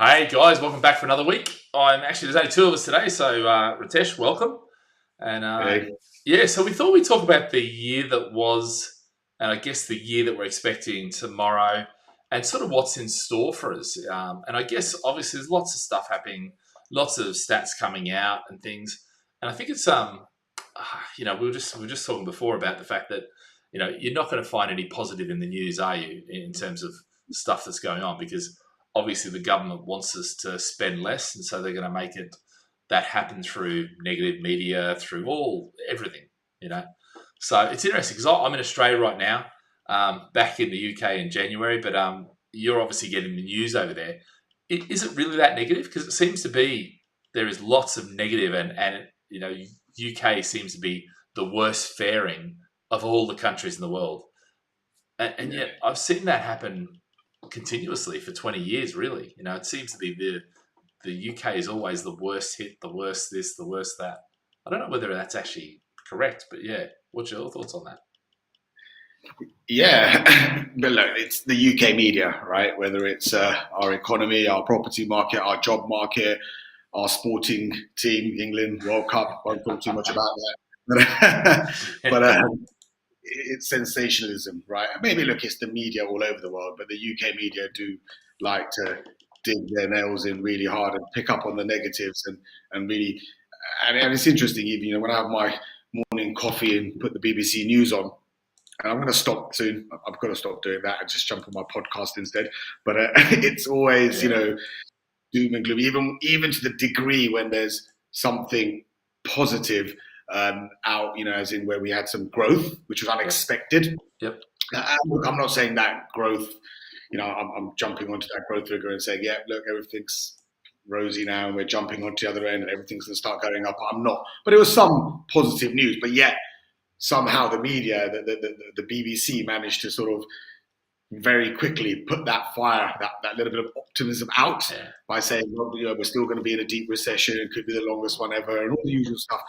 Hey guys, welcome back for another week. There's only two of us today, so Ritesh, welcome. And Hey. so we thought we'd talk about the year that was, and I guess the year that we're expecting tomorrow, and sort of what's in store for us. And I guess obviously there's lots of stuff happening, lots of stats coming out and things. And I think it's we were just talking before about the fact that you're not going to find any positive in the news, are you, in terms of stuff that's going on, because obviously the government wants us to spend less, and so they're going to make it that happen through negative media, through everything, you know. So it's interesting because I'm in Australia right now, back in the UK in January, but you're obviously getting the news over there. Is it really that negative? Because it seems to be there is lots of negative, and UK seems to be the worst faring of all the countries in the world, and Yeah. yet I've seen that happen continuously for 20 years, really. It seems to be the UK is always the worst hit, the worst this, the worst that. I don't know whether that's actually correct, but yeah. What's your thoughts on that? Yeah, but look, it's the UK media, right? Whether it's our economy, our property market, our job market, our sporting team, England World Cup. Won't talk too much about that, but it's sensationalism, right? Maybe look, it's the media all over the world, but the UK media do like to dig their nails in really hard and pick up on the negatives and really. And it's interesting, even when I have my morning coffee and put the BBC News on. And I'm going to stop soon. I've got to stop doing that and just jump on my podcast instead. But it's always, Yeah, doom and gloom, even to the degree when there's something positive out, as in where we had some growth, which was yep, unexpected. yep, Look, I'm not saying that growth, I'm jumping onto that growth figure and saying, yeah, look, everything's rosy now and we're jumping onto the other end and everything's going to start going up. I'm not. But it was some positive news. But yet, somehow the media, the BBC managed to sort of very quickly put that fire, that little bit of optimism out yeah, by saying, well, we're still going to be in a deep recession. It could be the longest one ever and all the usual stuff.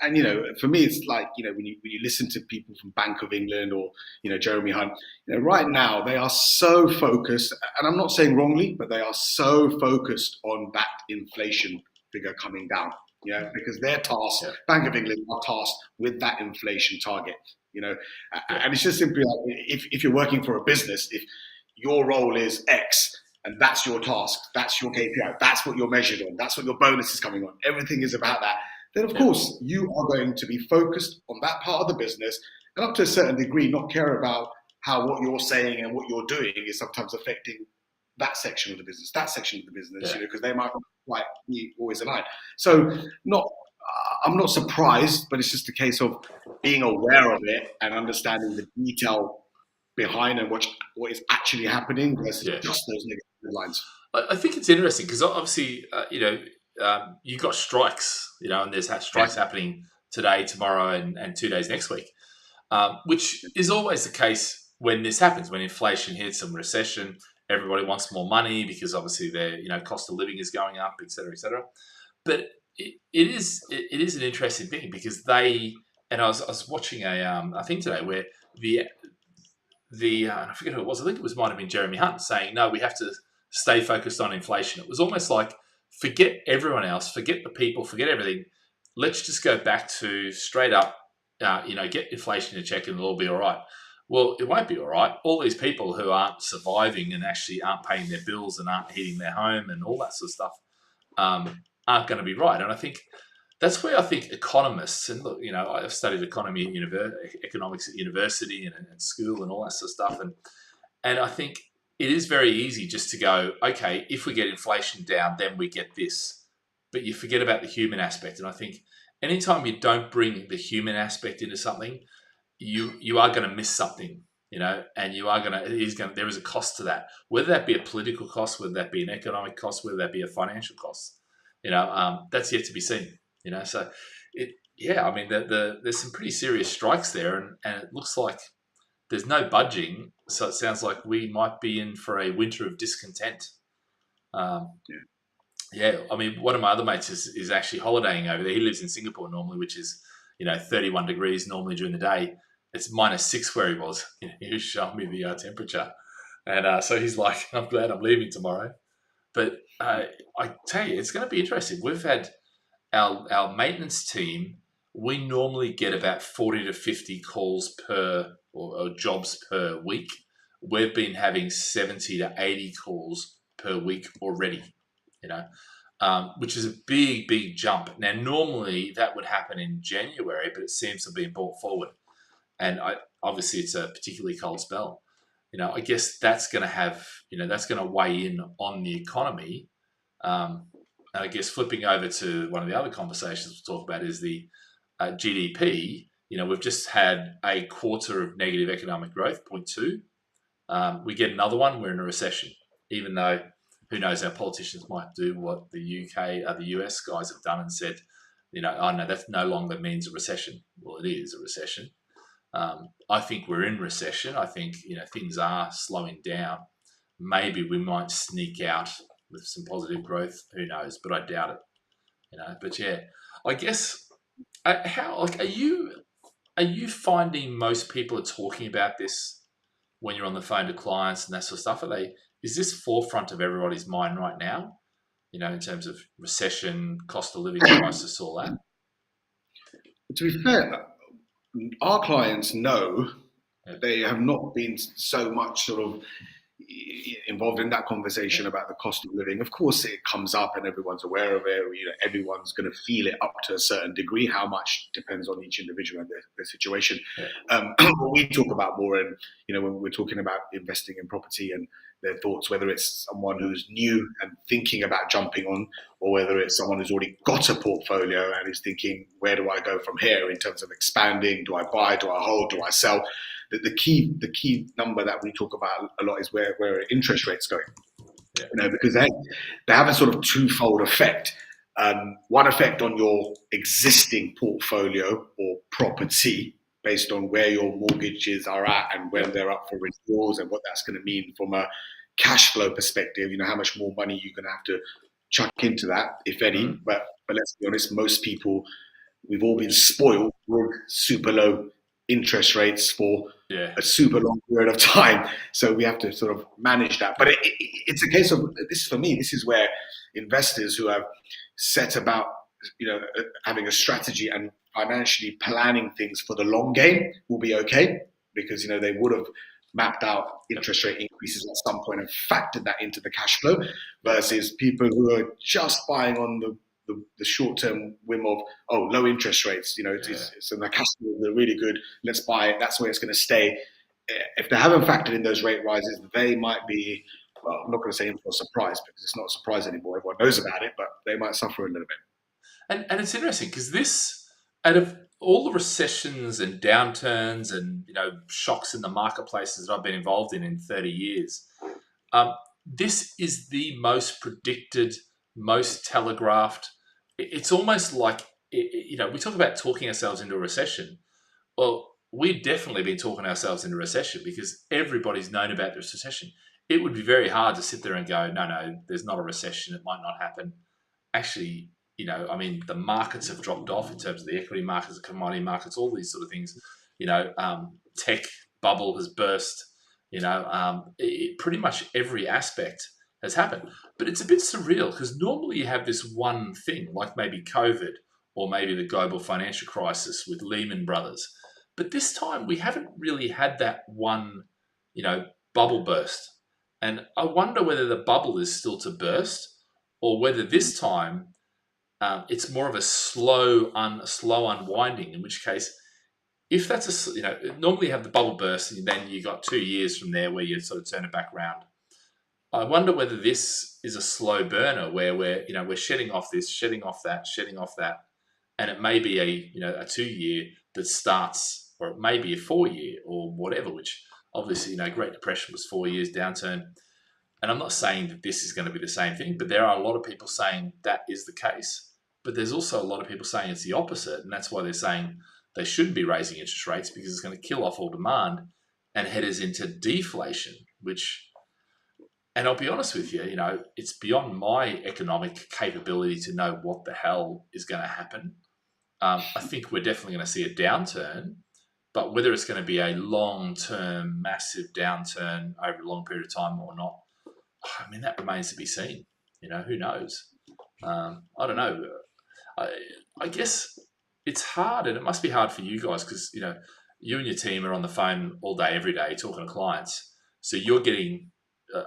And, for me, it's like, when you listen to people from Bank of England or, Jeremy Hunt, right now they are so focused, and I'm not saying wrongly, but they are so focused on that inflation figure coming down. Because they're tasked, yeah, Bank of England are tasked with that inflation target. You know, yeah, and it's just simply like if you're working for a business, if your role is X and that's your task, that's your KPI, that's what you're measured on, that's what your bonus is coming on, everything is about that, then of yeah, course you are going to be focused on that part of the business and up to a certain degree not care about how what you're saying and what you're doing is sometimes affecting that section of the business, yeah. because they might not quite be always aligned. So not I'm not surprised, but it's just a case of being aware of it and understanding the detail behind and what is actually happening versus Yeah. just those negative headlines. I think it's interesting because obviously, you've got strikes, and there's Yeah, strikes happening today, tomorrow, and 2 days next week, which is always the case when this happens, when inflation hits and recession. Everybody wants more money because obviously their cost of living is going up, et cetera, et cetera. But it is an interesting thing because I was watching a thing today where the I forget who it was. I think it might have been Jeremy Hunt saying, no, we have to stay focused on inflation. It was almost like forget everyone else, forget the people, forget everything. Let's just go back to straight up, get inflation in check and it'll all be all right. Well, it won't be all right. All these people who aren't surviving and actually aren't paying their bills and aren't heating their home and all that sort of stuff aren't going to be right. And I think that's where I think economists, and look, I've studied economy at economics at university and at school and all that sort of stuff, and I think it is very easy just to go, okay, if we get inflation down, then we get this, but you forget about the human aspect. And I think anytime you don't bring the human aspect into something, you are going to miss something, and you are there is a cost to that, whether that be a political cost, whether that be an economic cost, whether that be a financial cost, that's yet to be seen. So I mean, there's some pretty serious strikes there, and it looks like there's no budging. So it sounds like we might be in for a winter of discontent. Um, yeah, yeah, I mean, one of my other mates is actually holidaying over there. He lives in Singapore normally, which is 31 degrees normally during the day. It's -6 where he was. He was showing me the temperature, and so he's like, "I'm glad I'm leaving tomorrow." But I tell you, it's going to be interesting. We've had our maintenance team. We normally get about 40 to 50 calls or jobs per week. We've been having 70 to 80 calls per week already, you know, which is a big, big jump. Now, normally that would happen in January, but it seems to be brought forward. And obviously it's a particularly cold spell. I guess that's going to that's going to weigh in on the economy. And I guess flipping over to one of the other conversations we'll talk about is the GDP. We've just had a quarter of negative economic growth, 0.2. We get another one, we're in a recession, even though who knows, our politicians might do what the UK or the US guys have done and said, oh no, that no longer means a recession. Well, it is a recession. I think we're in recession. I think, things are slowing down. Maybe we might sneak out with some positive growth. Who knows? But I doubt it. But yeah, I guess are you finding most people are talking about this when you're on the phone to clients and that sort of stuff? Is this forefront of everybody's mind right now? In terms of recession, cost of living crisis, all that. To be fair, our clients know they have not been so much sort of involved in that conversation about the cost of living. Of course, it comes up and everyone's aware of it. Everyone's going to feel it up to a certain degree. How much depends on each individual and their situation. Yeah. What we talk about more, and when we're talking about investing in property and their thoughts, whether it's someone who's new and thinking about jumping on, or whether it's someone who's already got a portfolio and is thinking, where do I go from here in terms of expanding? Do I buy? Do I hold? Do I sell? The key number that we talk about a lot is where interest rates going. Yeah. Because they have a sort of twofold effect. One effect on your existing portfolio or property, based on where your mortgages are at and when they're up for renewals and what that's going to mean from a cash flow perspective. How much more money you're going to have to chuck into that, if any. But let's be honest, most people, we've all been spoiled with super low interest rates for a super long period of time. So we have to sort of manage that. But it's a case of this. For me, this is where investors who have set about having a strategy and financially planning things for the long game will be okay, because they would have mapped out interest rate increases at some point and factored that into the cash flow, versus people who are just buying on the short-term whim of low interest rates. So the cash flows are really good. Let's buy it. That's where it's going to stay. If they haven't factored in those rate rises, they might be. Well, I'm not going to say in for a surprise, because it's not a surprise anymore. Everyone knows about it, but they might suffer a little bit. And it's interesting because this, out of all the recessions and downturns and shocks in the marketplaces that I've been involved in 30 years, this is the most predicted, most telegraphed. It's almost like we talk about talking ourselves into a recession. Well, we've definitely been talking ourselves into a recession because everybody's known about this recession. It would be very hard to sit there and go, no, there's not a recession. It might not happen. Actually, the markets have dropped off in terms of the equity markets, the commodity markets, all these sort of things. Tech bubble has burst. Pretty much every aspect has happened. But it's a bit surreal because normally you have this one thing, like maybe COVID or maybe the global financial crisis with Lehman Brothers. But this time we haven't really had that one, bubble burst. And I wonder whether the bubble is still to burst or whether this time it's more of a slow unwinding, in which case, if that's normally you have the bubble burst and then you got 2 years from there where you sort of turn it back around. I wonder whether this is a slow burner where we're shedding off this, shedding off that, and it may be a 2 year that starts, or it may be a 4 year or whatever, which obviously, Great Depression was 4 years downturn. And I'm not saying that this is going to be the same thing, but there are a lot of people saying that is the case. But there's also a lot of people saying it's the opposite. And that's why they're saying they shouldn't be raising interest rates, because it's going to kill off all demand and head us into deflation, and I'll be honest with you, it's beyond my economic capability to know what the hell is going to happen. I think we're definitely going to see a downturn, but whether it's going to be a long-term, massive downturn over a long period of time or not, that remains to be seen. Who knows? I don't know. I guess it's hard, and it must be hard for you guys because you and your team are on the phone all day, every day, talking to clients. So you're getting.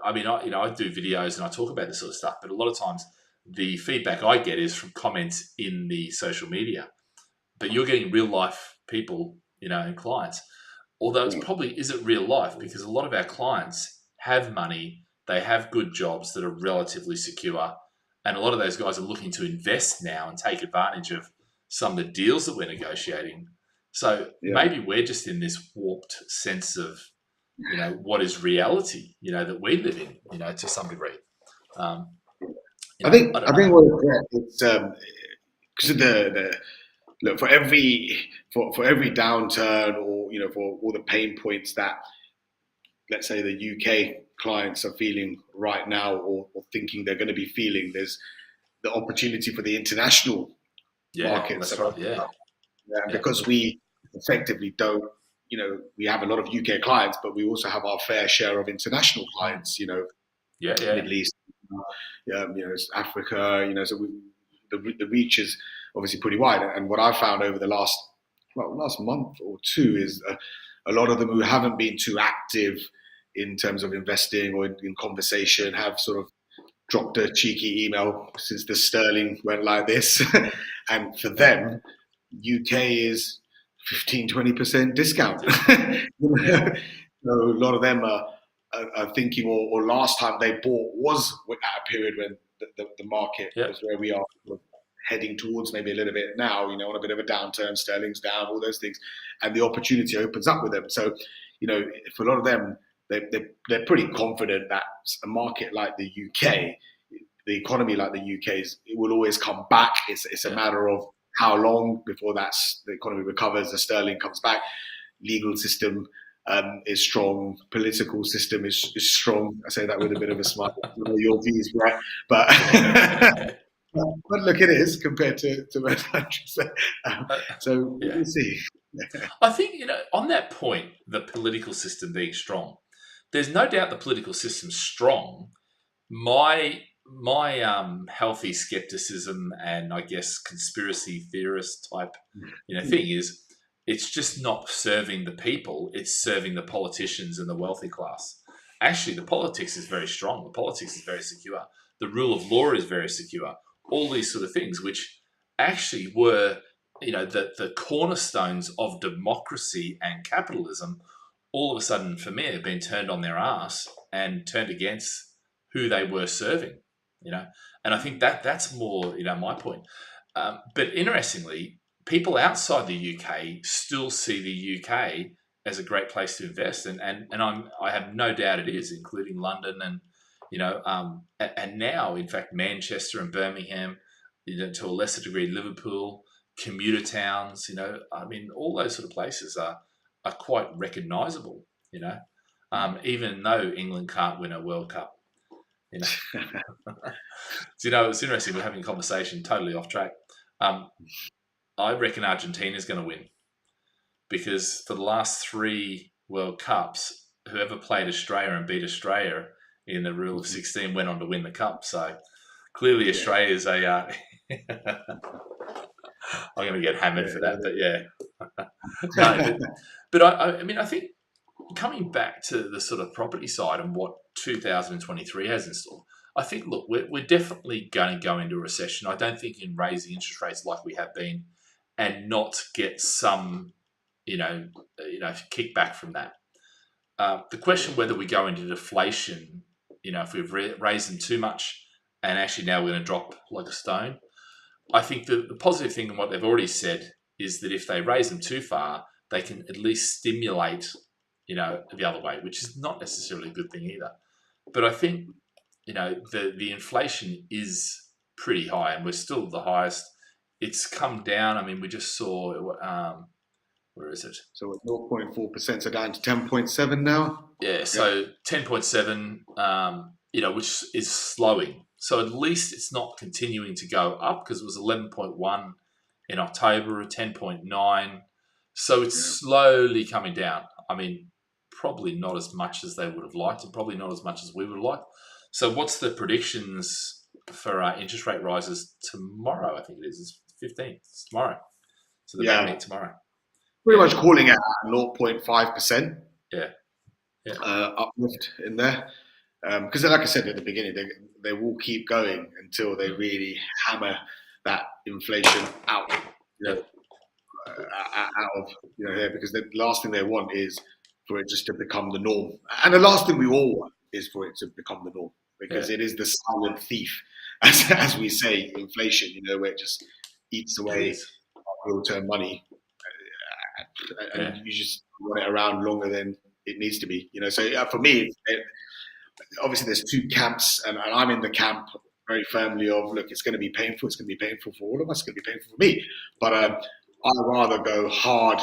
I do videos and I talk about this sort of stuff, but a lot of times the feedback I get is from comments in the social media. But you're getting real life people, and clients. Although it's probably isn't real life because a lot of our clients have money, they have good jobs that are relatively secure, and a lot of those guys are looking to invest now and take advantage of some of the deals that we're negotiating. So maybe we're just in this warped sense of, what is reality, that we live in, to some degree. I think it's because of the look for every downturn or for all the pain points that, let's say, the UK clients are feeling right now or thinking they're going to be feeling, there's the opportunity for the international markets. That's right. Because we effectively don't, we have a lot of UK clients, but we also have our fair share of international clients, Middle East, Africa, so the reach is obviously pretty wide. And what I found over the last month or two is a lot of them who haven't been too active in terms of investing or in conversation have sort of dropped a cheeky email since the sterling went like this. And for them, UK is 15-20% discount. So a lot of them are thinking, or last time they bought was at a period when the market was where we are heading towards, maybe a little bit now, on a bit of a downturn, sterling's down, all those things, and the opportunity opens up with them. So, for a lot of them, they're pretty confident that a market like the UK, the economy like the UK's, it will always come back. It's a matter of how long before the economy recovers, the sterling comes back, legal system is strong, political system is strong. I say that with a bit of a smile. Your views, right? But but look, it is compared to most countries. So we'll see. I think, on that point, the political system being strong, there's no doubt the political system's strong. My healthy skepticism and I guess conspiracy theorist type, thing is it's just not serving the people. It's serving the politicians and the wealthy class. Actually, the politics is very strong. The politics is very secure. The rule of law is very secure. All these sort of things, which actually were, the cornerstones of democracy and capitalism, all of a sudden, for me, have been turned on their ass and turned against who they were serving, And I think that's more, my point. But interestingly, people outside the UK still see the UK as a great place to invest, and I have no doubt it is, including London and and now, in fact, Manchester and Birmingham, to a lesser degree, Liverpool, commuter towns, all those sort of places are quite recognisable, even though England can't win a World Cup, So, it's interesting. We're having a conversation totally off track. I reckon Argentina's going to win because for the last 3 World Cups, whoever played Australia and beat Australia in the rule of 16 went on to win the cup. So clearly Australia's a... I'm going to get hammered for that, but no, but I think coming back to the sort of property side and what 2023 has in store, I think, look, we're definitely going to go into a recession. I don't think in raising interest rates like we have been and not get some, kickback from that. The question whether we go into deflation, if we've raised them too much and actually now we're going to drop like a stone. I think the positive thing in what they've already said is that if they raise them too far, they can at least stimulate, the other way, which is not necessarily a good thing either. But I think, the inflation is pretty high and we're still the highest. It's come down. I mean, we just saw, where is it? So at 0.4%, so down to 10.7 now? Yeah, so 10.7, which is slowing. So at least it's not continuing to go up because it was 11.1 in October, 10.9. So it's slowly coming down. I mean, probably not as much as they would have liked and probably not as much as we would have liked. So what's the predictions for interest rate rises tomorrow. I think it is. It's 15th. It's tomorrow. So the Yeah. bank meet tomorrow. Pretty much calling it at 0.5%. Yeah. Uplift in there. Because like I said at the beginning, they will keep going until they really hammer that inflation out, out of here. Because the last thing they want is for it just to become the norm, and the last thing we all want is for it to become the norm, because it is the silent thief, as we say, inflation. Where it just eats away our real-term money, and you just run it around longer than it needs to be. So for me, obviously there's two camps, and I'm in the camp very firmly of, look, it's going to be painful. It's going to be painful for all of us. It's going to be painful for me. But I'd rather go hard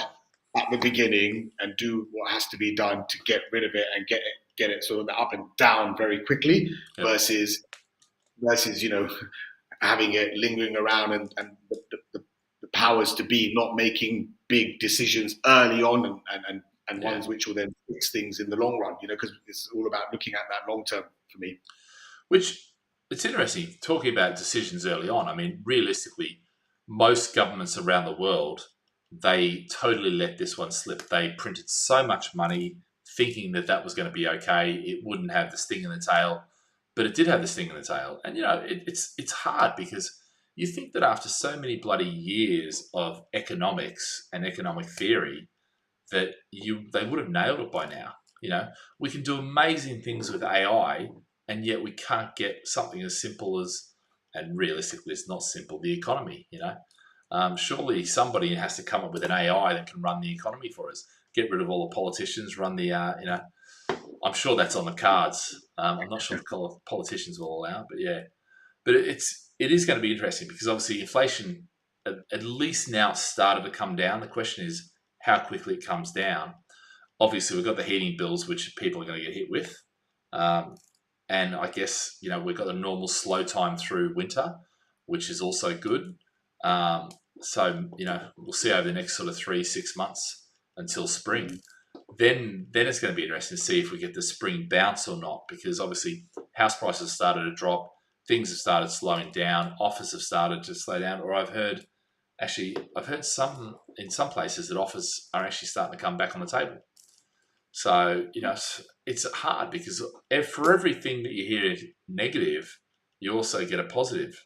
at the beginning and do what has to be done to get rid of it and get it sort of up and down very quickly, versus having it lingering around and the powers to be not making big decisions early on and ones which will then fix things in the long run, because it's all about looking at that long term for me. Which, it's interesting, talking about decisions early on. I mean, realistically, most governments around the world, they totally let this one slip. They printed so much money thinking that was going to be okay. It wouldn't have the sting in the tail, but it did have the sting in the tail. And, it's hard, because you think that after so many bloody years of economics and economic theory, that they would have nailed it by now. We can do amazing things with AI, and yet we can't get something as simple as, and realistically it's not simple, the economy. Surely somebody has to come up with an AI that can run the economy for us, get rid of all the politicians, run the I'm sure that's on the cards. I'm not sure if politicians will allow it, but it is going to be interesting, because obviously inflation at least now started to come down. The question is how quickly it comes down. Obviously, we've got the heating bills, which people are going to get hit with. And I guess, we've got the normal slow time through winter, which is also good. So, we'll see over the next sort of 3-6 months until spring. Then it's going to be interesting to see if we get the spring bounce or not, because obviously house prices started to drop, things have started slowing down, offers have started to slow down, or I've heard in some places that offers are actually starting to come back on the table. So, it's hard, because for everything that you hear negative, you also get a positive.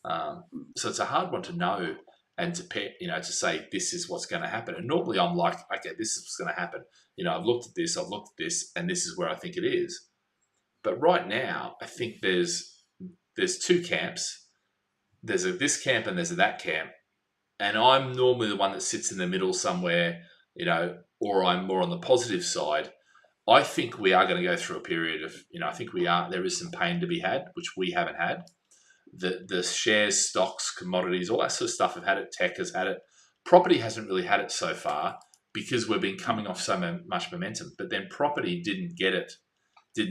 So it's a hard one to know and to say this is what's going to happen. And normally I'm like, okay, this is what's going to happen. I've looked at this, and this is where I think it is. But right now, I think there's two camps. There's this camp and there's that camp. And I'm normally the one that sits in the middle somewhere, or I'm more on the positive side. I think we are going to go through a period of, there is some pain to be had, which we haven't had. The shares, stocks, commodities, all that sort of stuff have had it. Tech has had it. Property hasn't really had it so far, because we've been coming off so much momentum. But then property didn't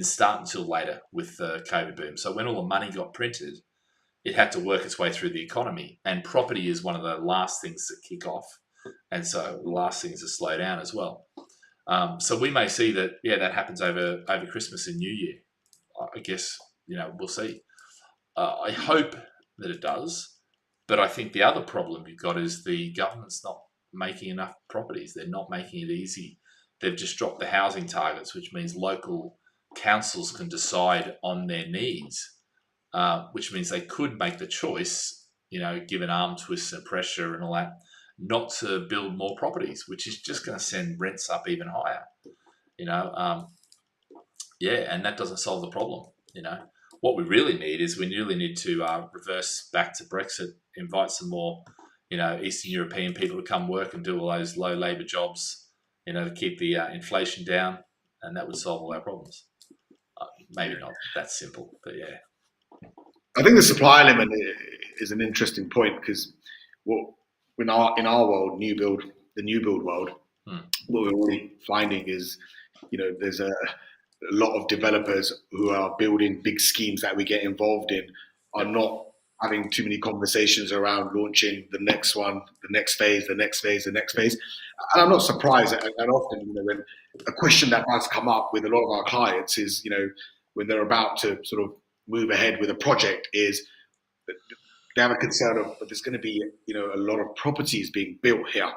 start until later with the COVID boom. So when all the money got printed, it had to work its way through the economy, and property is one of the last things that kick off, and so the last things to slow down as well. So we may see that happens over Christmas and New Year. I guess we'll see. I hope that it does, but I think the other problem you've got is the government's not making enough properties. They're not making it easy. They've just dropped the housing targets, which means local councils can decide on their needs. Which means they could make the choice, given arm twists and pressure and all that, not to build more properties, which is just going to send rents up even higher. And that doesn't solve the problem. What we really need is to reverse back to Brexit, invite some more, Eastern European people to come work and do all those low labour jobs, to keep the inflation down, and that would solve all our problems. Maybe not that simple, but yeah. I think the supply element is an interesting point, because in our world, the new build world, what we're already finding is, there's a lot of developers who are building big schemes that we get involved in are not having too many conversations around launching the next one, the next phase, the next phase, the next phase. And I'm not surprised. And often, when a question that has come up with a lot of our clients is, when they're about to sort of move ahead with a project is that they have a concern of, but there's going to be, a lot of properties being built here.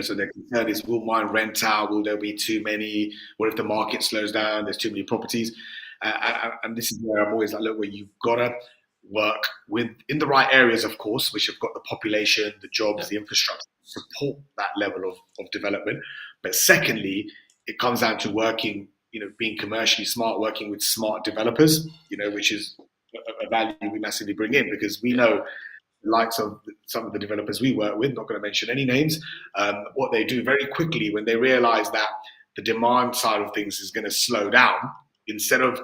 So their concern is, will mine rent out? Will there be too many? What if the market slows down? There's too many properties. And this is where I'm always like, look, where you've got to work in the right areas, of course, which have got the population, the jobs, the infrastructure to support that level of development. But secondly, it comes down to working, being commercially smart, working with smart developers, which is a value we massively bring in, because we know the likes of some of the developers we work with, not going to mention any names, what they do very quickly when they realize that the demand side of things is going to slow down, instead of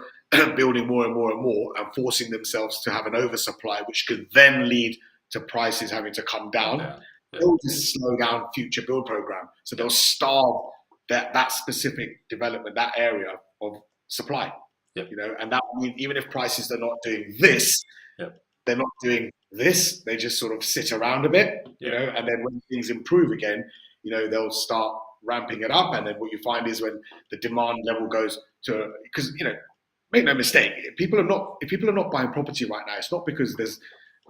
building more and more and more and forcing themselves to have an oversupply, which could then lead to prices having to come down, they'll just slow down future build program. So they'll starve that specific development, that area of supply. And that means even if prices are not doing this, they're not doing this. They just sort of sit around a bit, and then when things improve again, they'll start ramping it up. And then what you find is when the demand level goes to, because make no mistake, if people are not buying property right now, it's not because there's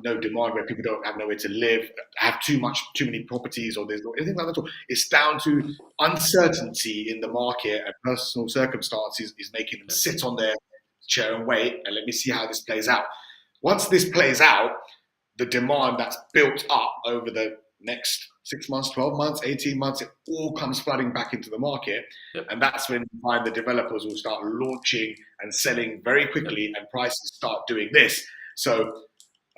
no demand, where people don't have nowhere to live, have too many properties, or there's anything like that. It's down to uncertainty in the market, and personal circumstances is making them sit on their chair and wait, and let me see how this plays out. Once this plays out, the demand that's built up over the next 6 months, 12 months, 18 months, it all comes flooding back into the market. And that's when you find the developers will start launching and selling very quickly, and prices start doing this. So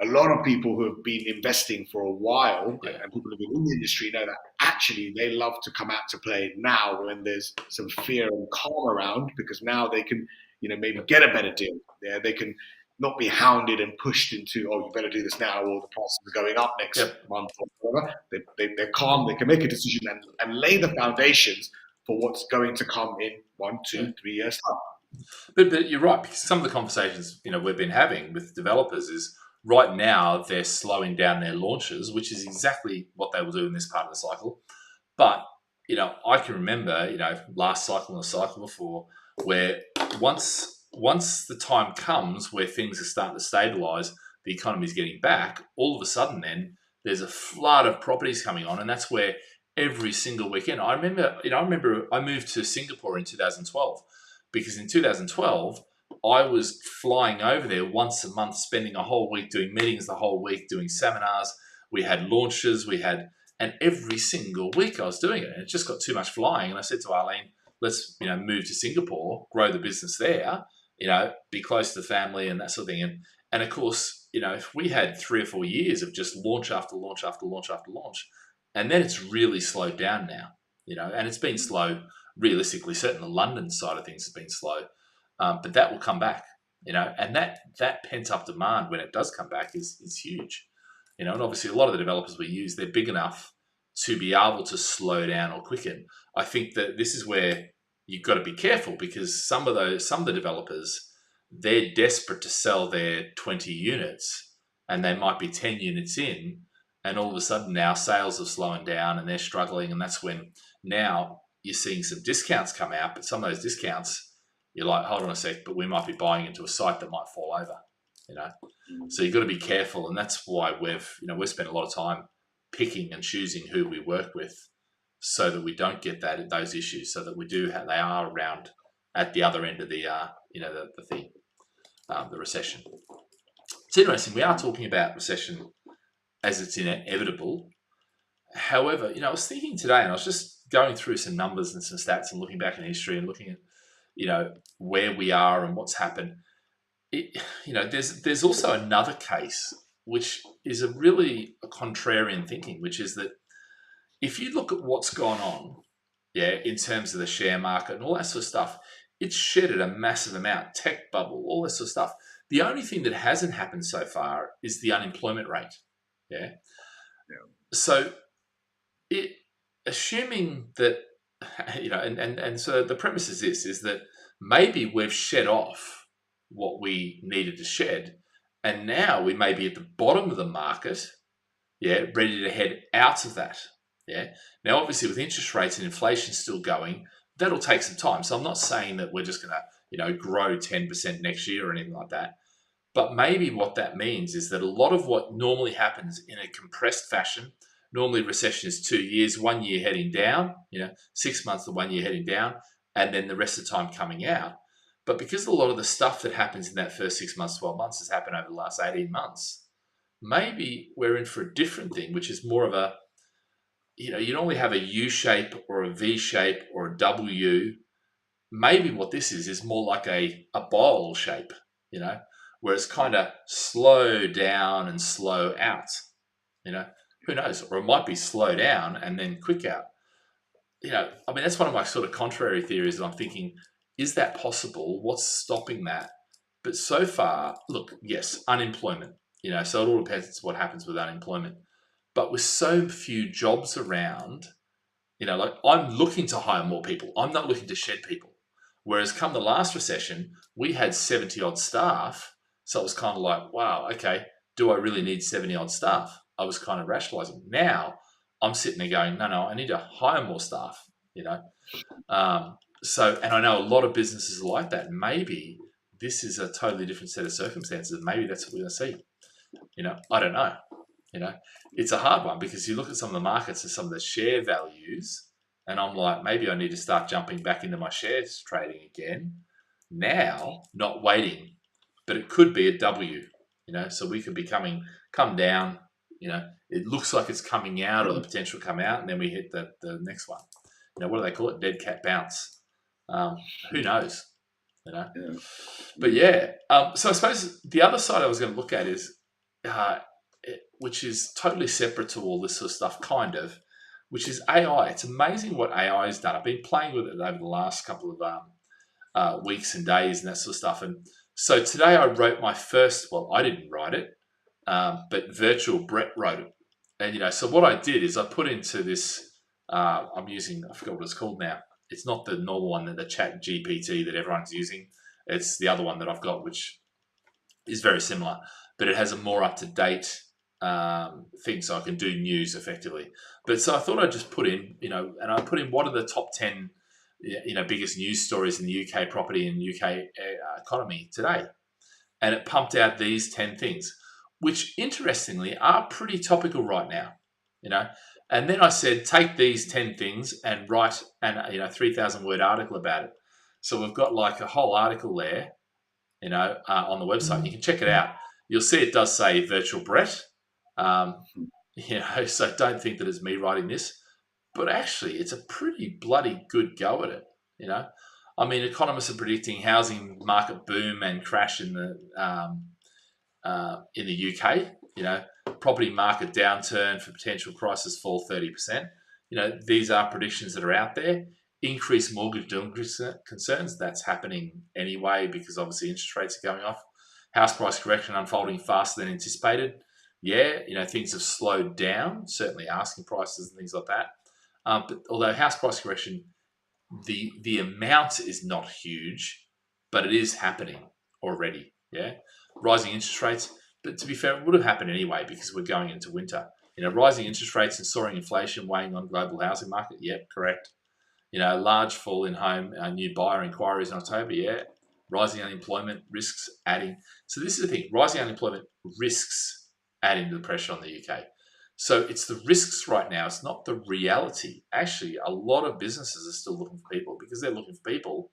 a lot of people who have been investing for a while, and people who have been in the industry, know that actually they love to come out to play now when there's some fear and calm around, because now they can, maybe get a better deal. They can not be hounded and pushed into, oh, you better do this now, or the prices are going up next month or whatever. They're calm, they can make a decision and lay the foundations for what's going to come in 1, 2, 3 years time. But you're right, because some of the conversations we've been having with developers is, right now they're slowing down their launches, which is exactly what they will do in this part of the cycle. But I can remember last cycle and the cycle before, where once the time comes where things are starting to stabilise, the economy is getting back, all of a sudden then there's a flood of properties coming on, and that's where every single weekend. I remember I moved to Singapore in 2012, because in 2012 I was flying over there once a month, spending a whole week doing meetings, the whole week doing seminars. We had launches, and every single week I was doing it, and it just got too much flying. And I said to Arlene, let's move to Singapore, grow the business there, be close to the family and that sort of thing. And of course, if we had 3 or 4 years of just launch after launch after launch after launch, and then it's really slowed down now, and it's been slow realistically. Certainly the London side of things has been slow, but that will come back, and that pent up demand when it does come back is huge, and obviously a lot of the developers we use, they're big enough to be able to slow down or quicken. I think that this is where you've got to be careful, because some of the developers, they're desperate to sell their 20 units, and they might be 10 units in, and all of a sudden now sales are slowing down and they're struggling, and that's when now you're seeing some discounts come out. But some of those discounts, you're like, hold on a sec, but we might be buying into a site that might fall over, So you've got to be careful, and that's why we've spent a lot of time picking and choosing who we work with, so that we don't get those issues, so that they are around at the other end of the the recession. It's interesting. We are talking about recession as it's inevitable. However, I was thinking today, and I was just going through some numbers and some stats and looking back in history and looking at where we are and what's happened. There's also another case which is a contrarian thinking, which is that if you look at what's gone on, in terms of the share market and all that sort of stuff, it's shedded a massive amount, tech bubble, all that sort of stuff. The only thing that hasn't happened so far is the unemployment rate. So assuming that, and so the premise is this, is that maybe we've shed off what we needed to shed, and now we may be at the bottom of the market, ready to head out of that. Now, obviously, with interest rates and inflation still going, that'll take some time. So I'm not saying that we're just going to, grow 10% next year or anything like that. But maybe what that means is that a lot of what normally happens in a compressed fashion, normally recession is 2 years, 1 year heading down, 6 months to 1 year heading down, and then the rest of the time coming out. But because a lot of the stuff that happens in that first 6 months, 12 months has happened over the last 18 months, maybe we're in for a different thing, which is more of a, you normally have a U shape or a V shape or a W. Maybe what this is more like a bowl shape, where it's kind of slow down and slow out, who knows? Or it might be slow down and then quick out. That's one of my sort of contrary theories that I'm thinking, is that possible? What's stopping that? But so far, look, yes, unemployment, so it all depends what happens with unemployment. But with so few jobs around, like I'm looking to hire more people. I'm not looking to shed people. Whereas come the last recession, we had 70 odd staff. So it was kind of like, wow, okay, do I really need 70 odd staff? I was kind of rationalizing. Now I'm sitting there going, no, I need to hire more staff, and I know a lot of businesses are like that. Maybe this is a totally different set of circumstances. And maybe that's what we're going to see. I don't know. It's a hard one because you look at some of the markets and some of the share values, and I'm like, maybe I need to start jumping back into my shares trading again now, not waiting. But it could be a W, so we could be come down, it looks like it's coming out or the potential come out, and then we hit the next one. What do they call it? Dead cat bounce. Who knows? Yeah. But yeah, so I suppose the other side I was going to look at is, which is totally separate to all this sort of stuff, kind of, which is AI. It's amazing what AI has done. I've been playing with it over the last couple of weeks and days and that sort of stuff. And so today I wrote my first, well, I didn't write it, but Virtual Brett wrote it. And, so what I did is I put into this, I'm using, I forgot what it's called now. It's not the normal one, the chat GPT that everyone's using. It's the other one that I've got, which is very similar, but it has a more up-to-date thing, so I can do news effectively. But so I thought I'd just put in, and I put in what are the top 10, biggest news stories in the UK property and UK economy today. And it pumped out these 10 things, which interestingly are pretty topical right now, And then I said, take these 10 things and write 3,000 word article about it. So we've got like a whole article there, on the website. You can check it out. You'll see it does say Virtual Brett. So don't think that it's me writing this, but actually it's a pretty bloody good go at it. Economists are predicting housing market boom and crash in the UK. Property market downturn for potential prices fall 30%. These are predictions that are out there. Increased mortgage concerns, that's happening anyway because obviously interest rates are going off. House price correction unfolding faster than anticipated. Yeah, things have slowed down, certainly asking prices and things like that. But although house price correction, the amount is not huge, but it is happening already. Yeah, rising interest rates, but to be fair, it would have happened anyway because we're going into winter. Rising interest rates and soaring inflation weighing on global housing market. Yep, correct. Large fall in home new buyer inquiries in October. Yeah, rising unemployment risks adding. So this is the thing: rising unemployment risks adding to the pressure on the UK. So it's the risks right now. It's not the reality. Actually, a lot of businesses are still looking for people because they're looking for people.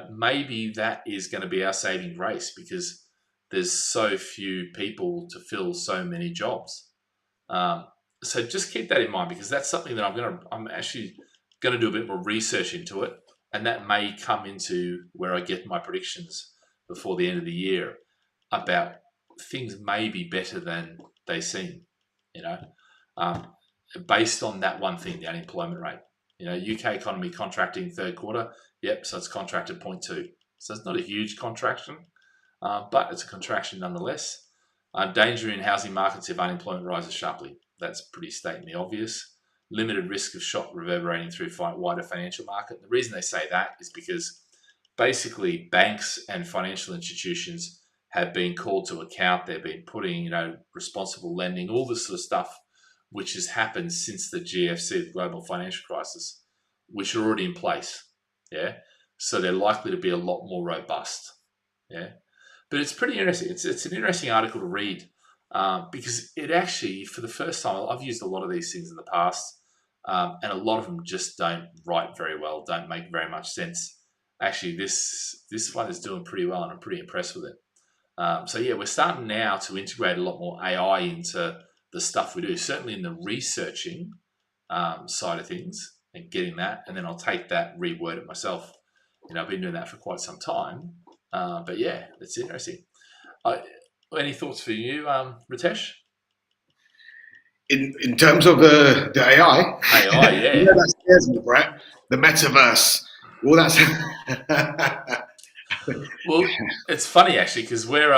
Maybe that is going to be our saving grace because there's so few people to fill so many jobs. So just keep that in mind because that's something that I'm actually going to do a bit more research into it, and that may come into where I get my predictions before the end of the year about things may be better than they seem, based on that one thing, the unemployment rate. UK economy contracting third quarter. Yep, so it's contracted 0.2. So it's not a huge contraction, but it's a contraction nonetheless. Danger in housing markets if unemployment rises sharply. That's pretty stating the obvious. Limited risk of shock reverberating through wider financial market. The reason they say that is because basically banks and financial institutions have been called to account. They've been putting, responsible lending, all this sort of stuff, which has happened since the GFC, the global financial crisis, which are already in place. Yeah. So they're likely to be a lot more robust. Yeah. But it's pretty interesting. It's an interesting article to read because it actually, for the first time, I've used a lot of these things in the past, and a lot of them just don't write very well, don't make very much sense. Actually, this one is doing pretty well, and I'm pretty impressed with it. So yeah, we're starting now to integrate a lot more AI into the stuff we do. Certainly in the researching side of things and getting that, and then I'll take that, reword it myself. I've been doing that for quite some time. But yeah, it's interesting. Any thoughts for you, Ritesh? In terms of the AI, AI, yeah. that scares me, Brett. The metaverse. All that's Well, it's funny actually because we're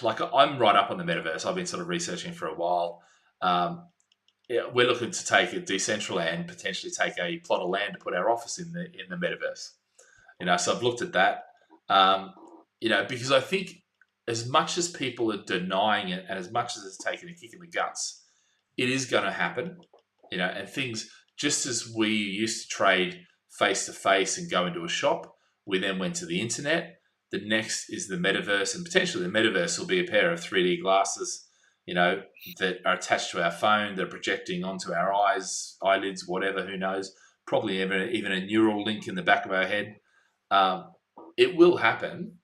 like I'm right up on the metaverse. I've been sort of researching for a while. Yeah, we're looking to take a Decentraland, potentially take a plot of land to put our office in the metaverse. So I've looked at that. Because I think as much as people are denying it, and as much as it's taking a kick in the guts, it is going to happen. And things, just as we used to trade face to face and go into a shop, we then went to the internet. The next is the metaverse, and potentially the metaverse will be a pair of 3D glasses, that are attached to our phone, that are projecting onto our eyes, eyelids, whatever, who knows, probably even a neural link in the back of our head. It will happen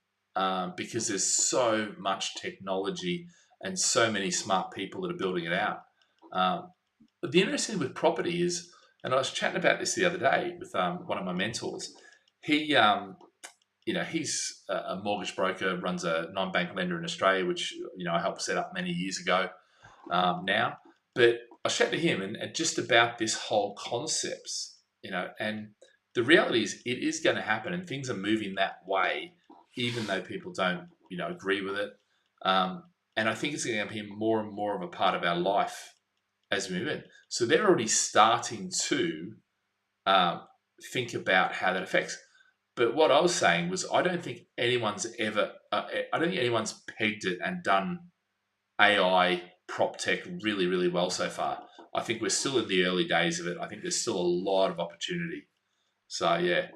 because there's so much technology and so many smart people that are building it out. But the interesting thing with property is, and I was chatting about this the other day with one of my mentors. He, he's a mortgage broker, runs a non-bank lender in Australia, which I helped set up many years ago now. But I chatted to him and just about this whole concepts, and the reality is it is going to happen, and things are moving that way, even though people don't, agree with it. And I think it's going to be more and more of a part of our life as we move in. So they're already starting to think about how that affects. But what I was saying was, I don't think anyone's pegged it and done AI prop tech really, really well so far. I think we're still in the early days of it. I think there's still a lot of opportunity. So yeah,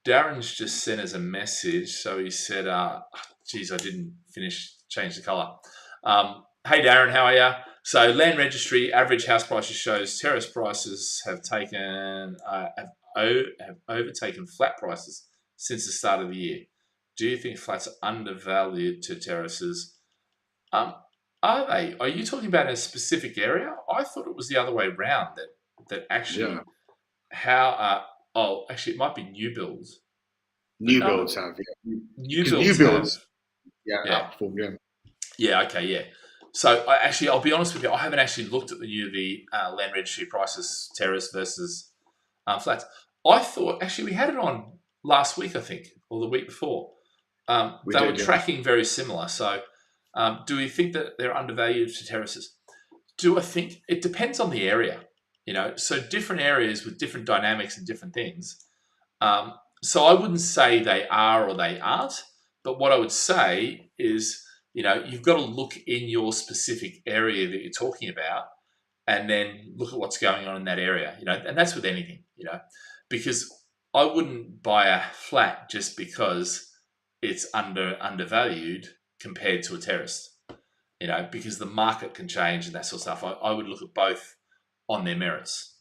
Darren's just sent us a message. So he said, geez, I didn't change the color. Hey Darren, how are you? So land registry, average house prices shows terrace prices have overtaken flat prices since the start of the year. Do you think flats are undervalued to terraces? Are they? Are you talking about a specific area? I thought it was the other way around. That actually, actually, it might be new builds. New builds have, New builds, outperformed, yeah. Okay, yeah. So I'll be honest with you, I haven't actually looked at the land registry prices, terrace versus flats. I thought actually we had it on last week, I think, or the week before. They were tracking very similar. So do we think that they're undervalued to terraces? Do I think it depends on the area? So different areas with different dynamics and different things. So I wouldn't say they are or they aren't, but what I would say is, you've got to look in your specific area that you're talking about, and then look at what's going on in that area. And that's with anything. Because I wouldn't buy a flat just because it's undervalued compared to a terrace. Because the market can change and that sort of stuff. I would look at both on their merits.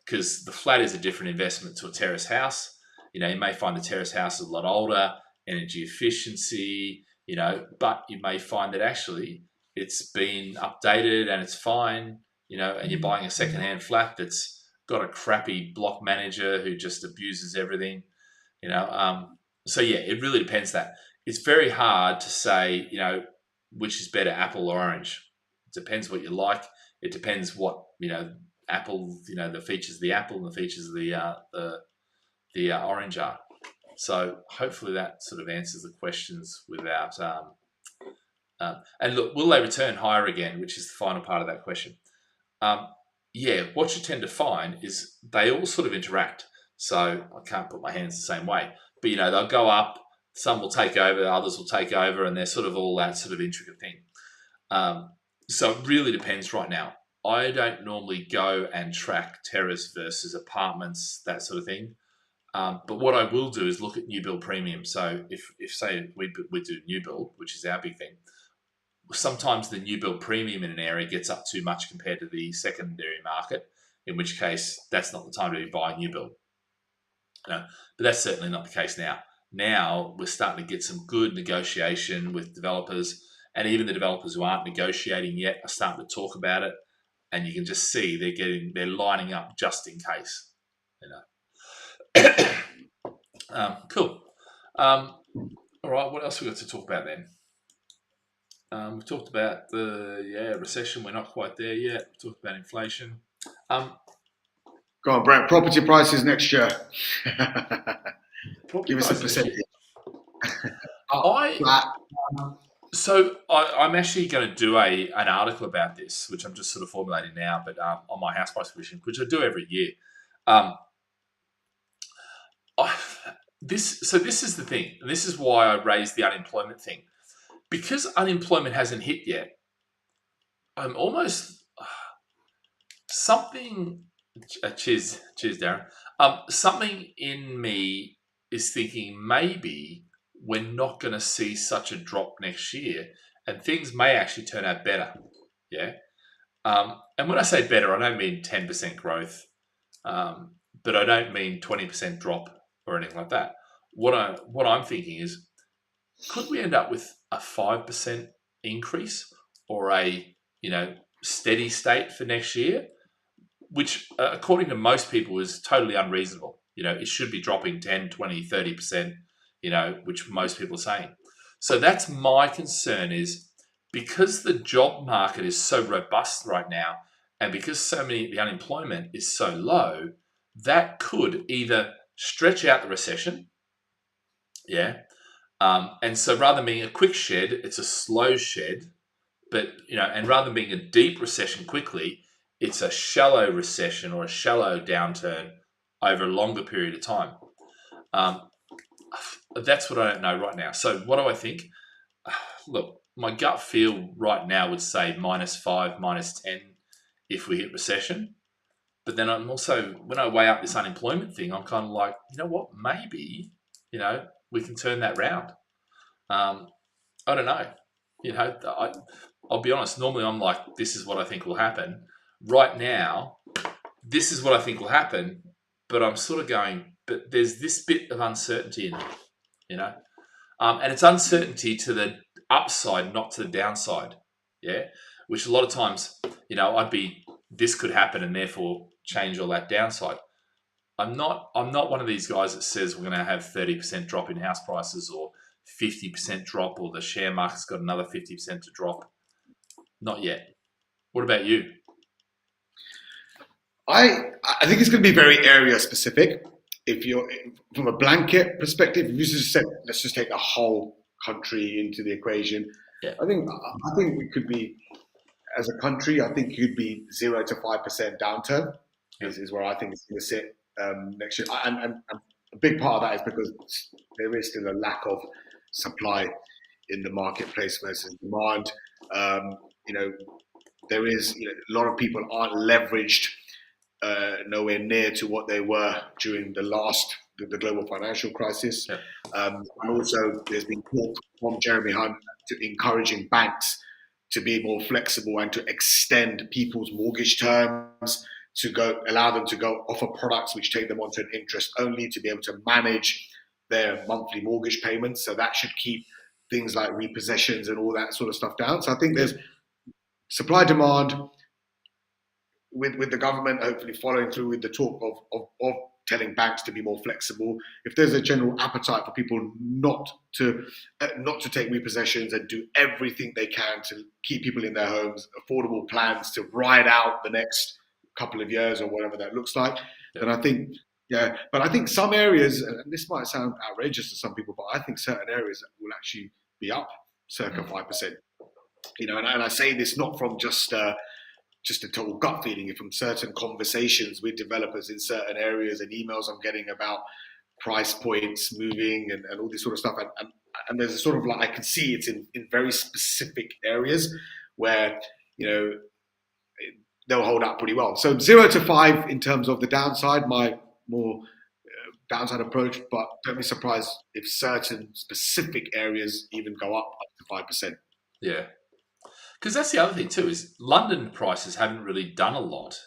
Because the flat is a different investment to a terrace house. You may find the terrace house is a lot older, energy efficiency, but you may find that actually it's been updated and it's fine, and you're buying a secondhand flat that's got a crappy block manager who just abuses everything, So yeah, it really depends. That it's very hard to say, which is better, apple or orange. It depends what you like. It depends what, apple, the features of the apple and the features of the orange are. So hopefully that sort of answers the questions without. And look, will they return higher again? Which is the final part of that question. What you tend to find is they all sort of interact. So I can't put my hands the same way, but they'll go up. Some will take over, others will take over, and they're sort of all that sort of intricate thing. So it really depends right now. I don't normally go and track terrace versus apartments, that sort of thing. But what I will do is look at new build premium. So if say we do new build, which is our big thing, sometimes the new build premium in an area gets up too much compared to the secondary market, in which case that's not the time to be buying new build. But that's certainly not the case now. Now we're starting to get some good negotiation with developers, and even the developers who aren't negotiating yet are starting to talk about it, and you can just see they're lining up just in case. Cool. All right, what else we got to talk about then? We've talked about the recession. We're not quite there yet. We've talked about inflation. Go on, Brent. Property prices next year. Give us a percentage. I'm actually going to do an article about this, which I'm just sort of formulating now, but on my house price provision, which I do every year. This is the thing, and this is why I raised the unemployment thing. Because unemployment hasn't hit yet, I'm almost something. Cheers, Darren. Something in me is thinking maybe we're not going to see such a drop next year, and things may actually turn out better. Yeah. And when I say better, I don't mean 10% growth, but I don't mean 20% drop or anything like that. What I'm thinking is, could we end up with a 5% increase or a steady state for next year, which according to most people is totally unreasonable. It should be dropping 10, 20, 30%, which most people are saying. So that's my concern, is because the job market is so robust right now, and because the unemployment is so low, that could either stretch out the recession, and so rather than being a quick shed, it's a slow shed, but and rather than being a deep recession quickly, it's a shallow recession or a shallow downturn over a longer period of time. That's what I don't know right now. So what do I think? Look, my gut feel right now would say -5, -10 if we hit recession. But then I'm also, when I weigh up this unemployment thing, I'm kind of like, you know what? Maybe, we can turn that round. I don't know. I'll be honest. Normally I'm like, this is what I think will happen. Right now, this is what I think will happen. But I'm sort of going, but there's this bit of uncertainty in it, and it's uncertainty to the upside, not to the downside. Yeah. Which a lot of times, this could happen and therefore change all that downside. I'm not one of these guys that says we're going to have 30% drop in house prices or 50% drop, or the share market's got another 50% to drop. Not yet. What about you? I think it's going to be very area specific. If you're from a blanket perspective, if you just said, let's just take the whole country into the equation. Yeah. I think we could be, as a country, I think you'd be 0 to 5% downturn is where I think it's going to sit next year. And a big part of that is because there is still a lack of supply in the marketplace versus demand. There is a lot of people aren't leveraged nowhere near to what they were during the global financial crisis. Yeah. And also there's been talk from Jeremy Hunt to encouraging banks to be more flexible and to extend people's mortgage terms, to allow them to go offer products which take them onto an interest only, to be able to manage their monthly mortgage payments. So that should keep things like repossessions and all that sort of stuff down. So I think there's supply demand with the government hopefully following through with the talk of telling banks to be more flexible. If there's a general appetite for people not to take repossessions and do everything they can to keep people in their homes, affordable plans to ride out the next couple of years or whatever that looks like, then I think, but I think some areas, and this might sound outrageous to some people, but I think certain areas will actually be up circa 5%. And I say this not from just a total gut feeling, from certain conversations with developers in certain areas and emails I'm getting about price points moving and all this sort of stuff. And there's a sort of I can see it's in very specific areas where, they'll hold up pretty well. So 0 to 5 in terms of the downside, my more downside approach, but don't be surprised if certain specific areas even go up to 5%. Yeah. Because that's the other thing too, is London prices haven't really done a lot.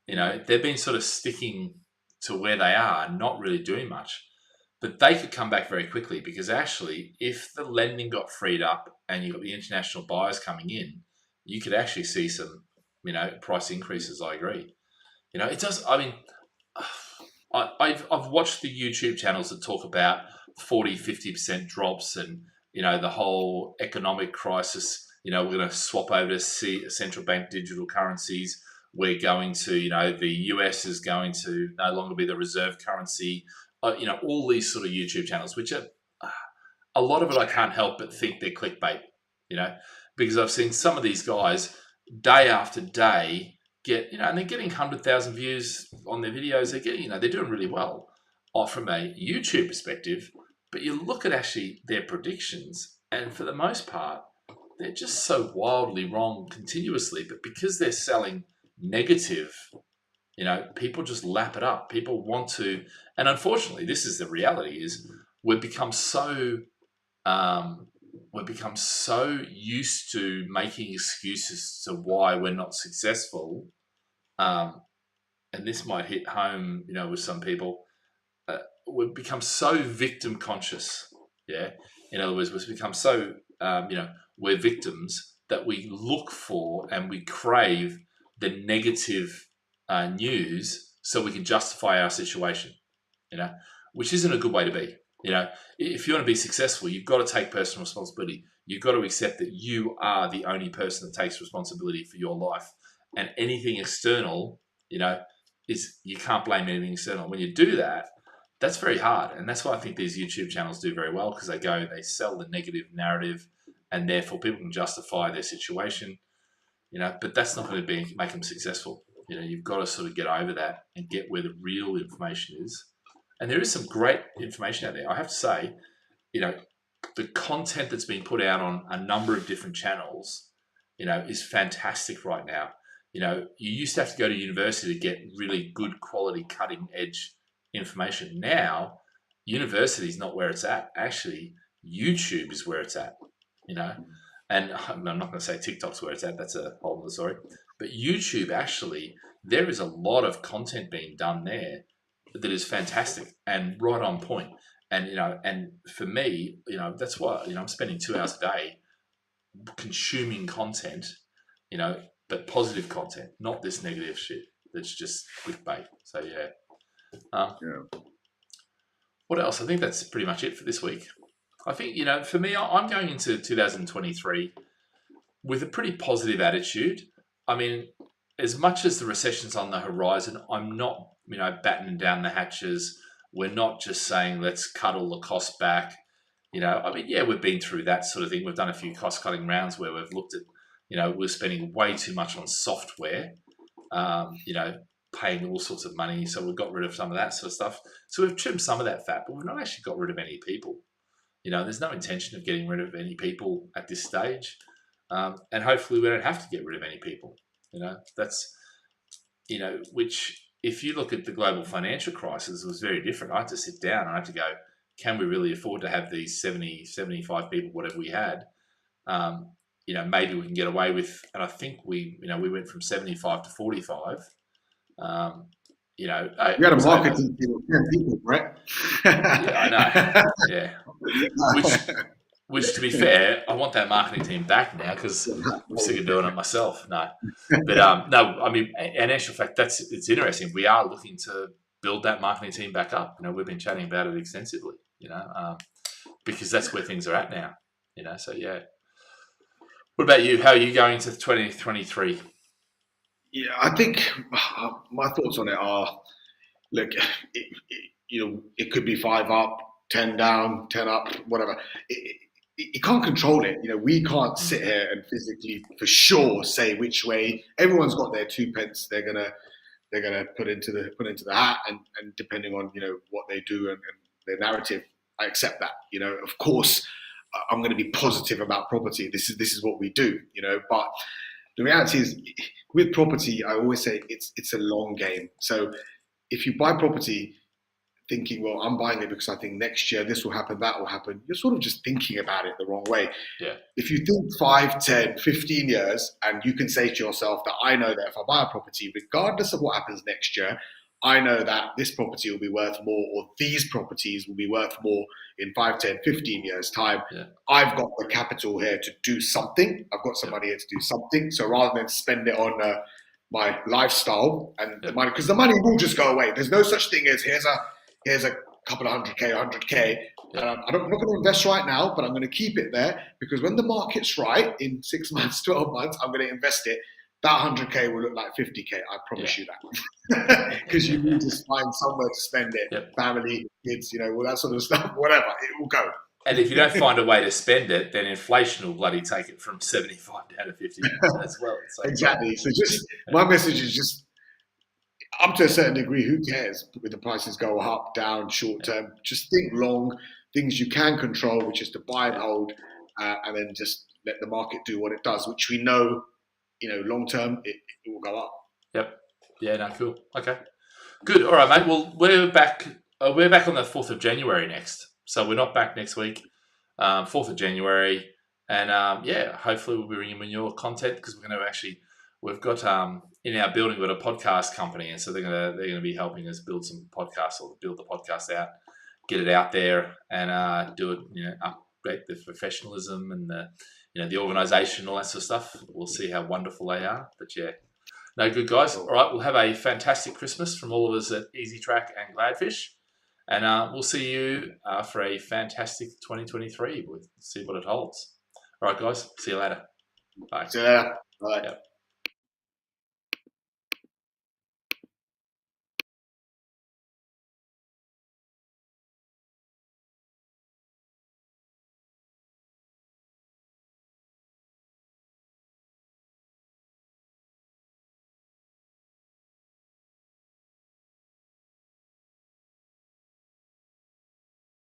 They've been sort of sticking to where they are, not really doing much. But they could come back very quickly because actually, if the lending got freed up and you got the international buyers coming in, you could actually see some, price increases. I agree. It does. I mean, I've watched the YouTube channels that talk about 40-50% drops and, the whole economic crisis. We're going to swap over to central bank digital currencies. We're going to, the US is going to no longer be the reserve currency. All these sort of YouTube channels, which are a lot of it I can't help but think they're clickbait, because I've seen some of these guys day after day get, and they're getting 100,000 views on their videos. They're getting, they're doing really well from a YouTube perspective. But you look at actually their predictions, and for the most part, they're just so wildly wrong continuously. But because they're selling negative, people just lap it up. People want to, and unfortunately, this is the reality: is we've become so used to making excuses to why we're not successful, and this might hit home, with some people. We've become so victim conscious. Yeah, in other words, we've become so we're victims that we look for and we crave the negative news so we can justify our situation, which isn't a good way to be. If you want to be successful, you've got to take personal responsibility. You've got to accept that you are the only person that takes responsibility for your life, and anything external, is you can't blame anything external. When you do that, that's very hard, and that's why I think these YouTube channels do very well, because they sell the negative narrative, and therefore people can justify their situation. But that's not going to make them successful. You've got to sort of get over that and get where the real information is. And there is some great information out there. I have to say, the content that's being put out on a number of different channels, is fantastic right now. You used to have to go to university to get really good quality, cutting edge information. Now, university is not where it's at. Actually, YouTube is where it's at. And I'm not going to say TikTok's where it's at. That's a whole other story. But YouTube, actually, there is a lot of content being done there that is fantastic and right on point. And, and for me, that's why, I'm spending 2 hours a day consuming content, but positive content, not this negative shit that's just clickbait. So, yeah. What else? I think that's pretty much it for this week. I think, for me, I'm going into 2023 with a pretty positive attitude. I mean, as much as the recession's on the horizon, I'm not, battening down the hatches. We're not just saying, let's cut all the costs back. We've been through that sort of thing. We've done a few cost-cutting rounds where we've looked at, we're spending way too much on software, paying all sorts of money. So we've got rid of some of that sort of stuff. So we've trimmed some of that fat, but we've not actually got rid of any people. There's no intention of getting rid of any people at this stage. And hopefully we don't have to get rid of any people. That's, which if you look at the global financial crisis, it was very different. I had to sit down and I had to go, can we really afford to have these 70, 75 people, whatever we had? Maybe we can get away with, and I think we went from 75 to 45. You had a marketing team of 10 people, right? Yeah, I know. Yeah. Which, to be fair, I want that marketing team back now because I'm sick of doing it myself. No, but no, I mean, in actual fact, it's interesting. We are looking to build that marketing team back up. We've been chatting about it extensively. Because that's where things are at now. So yeah. What about you? How are you going to 2023? Yeah, I think my thoughts on it are, look, it could be 5 up, 10 down, 10 up, whatever. You can't control it. We can't sit here and physically, for sure, say which way. Everyone's got their 2 pence they're gonna put into the hat, and depending on what they do and their narrative, I accept that. Of course, I'm going to be positive about property. This is what we do. But the reality is, with property, I always say it's a long game. So if you buy property, thinking, well, I'm buying it because I think next year this will happen, that will happen. You're sort of just thinking about it the wrong way. Yeah. If you think 5, 10, 15 years, and you can say to yourself that I know that if I buy a property, regardless of what happens next year, I know that this property will be worth more, or these properties will be worth more in 5, 10, 15 years' time. Yeah. I've got the capital here to do something. I've got some money here to do something. So rather than spend it on my lifestyle and the money, because the money will just go away. There's no such thing as here's a couple of 100K, 100K. I'm not going to invest right now, but I'm going to keep it there because when the market's right in 6 months, 12 months, I'm going to invest it. That 100K will look like 50K. I promise you that. Because you need to find somewhere to spend it. Family, kids, all that sort of stuff, whatever. It will go. And if you don't find a way to spend it, then inflation will bloody take it from 75 down to 50 as well. So, exactly. So my message is just, up to a certain degree, who cares with the prices go up, down, short term? Just think long, things you can control, which is to buy and hold, and then just let the market do what it does, which we know, long term, it will go up. Yep. Yeah, no, cool. Okay. Good. All right, mate. Well, we're back on the 4th of January next. So we're not back next week, 4th of January. And, hopefully we'll be bringing in your content because we're going to we've got in our building, we've got a podcast company. And so they're going to be helping us build some podcasts or build the podcast out, get it out there and do it, update the professionalism and the organisation, all that sort of stuff. We'll see how wonderful they are. But yeah, no, good guys. All right, we'll have a fantastic Christmas from all of us at Easy Track and Gladfish. And we'll see you for a fantastic 2023. We'll see what it holds. All right, guys. See you later. Bye. See you later. Bye. Yep.